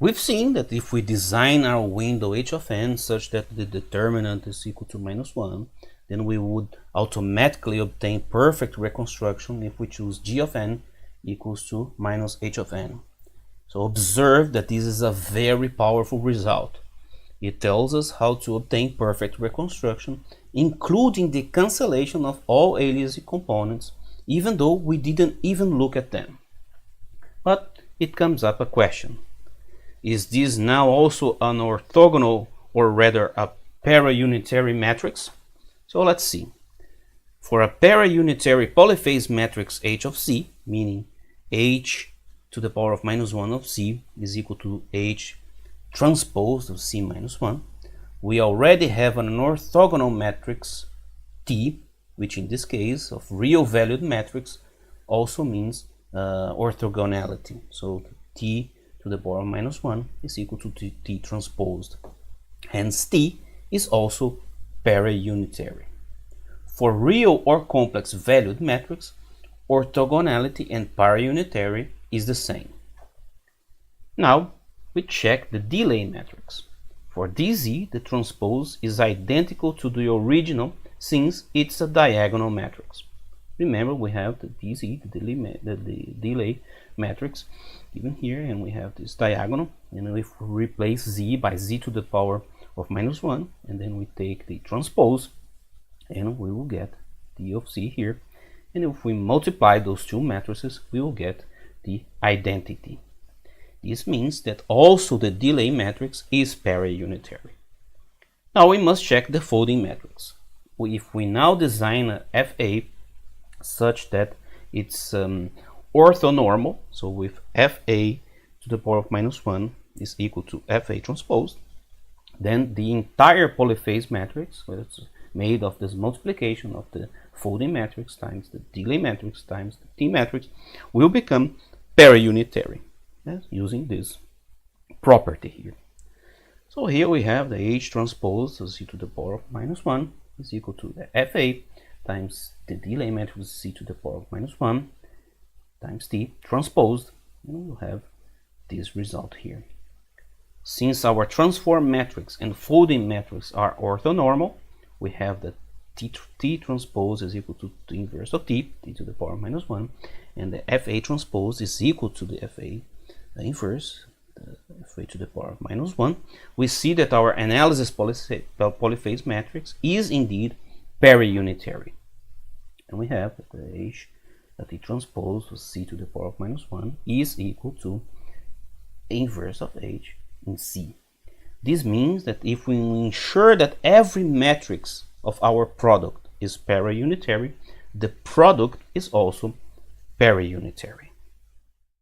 We've seen that if we design our window h of n such that the determinant is equal to -1, then we would automatically obtain perfect reconstruction if we choose g of n equals to minus h of n. So observe that this is a very powerful result. It tells us how to obtain perfect reconstruction, including the cancellation of all aliasing components, even though we didn't even look at them. But it comes up a question. Is this now also an orthogonal, or rather a para-unitary matrix? So let's see. For a para-unitary polyphase matrix H of C, meaning H to the power of -1 of C is equal to H transpose of C minus 1, we already have an orthogonal matrix T, which in this case of real valued matrix also means orthogonality. So T to the power of -1 is equal to T transposed. Hence T is also para-unitary. For real or complex valued matrix, orthogonality and para-unitary is the same. Now we check the delay matrix. For dz, the transpose is identical to the original since it's a diagonal matrix. Remember, we have the dz, the delay matrix given here, and we have this diagonal, and if we replace z by z to the power of -1, and then we take the transpose, and we will get d of z here, and if we multiply those two matrices, we will get the identity. This means that also the delay matrix is para-unitary. Now we must check the folding matrix. If we now design a FA such that it's orthonormal, so with FA to the power of -1 is equal to FA transpose, then the entire polyphase matrix, which is made of this multiplication of the folding matrix times the delay matrix times the T matrix, will become para-unitary, using this property here. So here we have the H transpose of C to the power of -1 is equal to the FA times the delay matrix C to the power of -1 times T transposed, and we'll have this result here. Since our transform matrix and folding matrix are orthonormal, we have that T transpose is equal to the inverse of T to the power of -1, and the FA transpose is equal to the FA inverse, the FA to the power of -1. We see that our analysis polyphase matrix is indeed para-unitary, and we have that the H that the transpose of C to the power of -1 is equal to inverse of H in C. This means that if we ensure that every matrix of our product is para-unitary, the product is also para-unitary.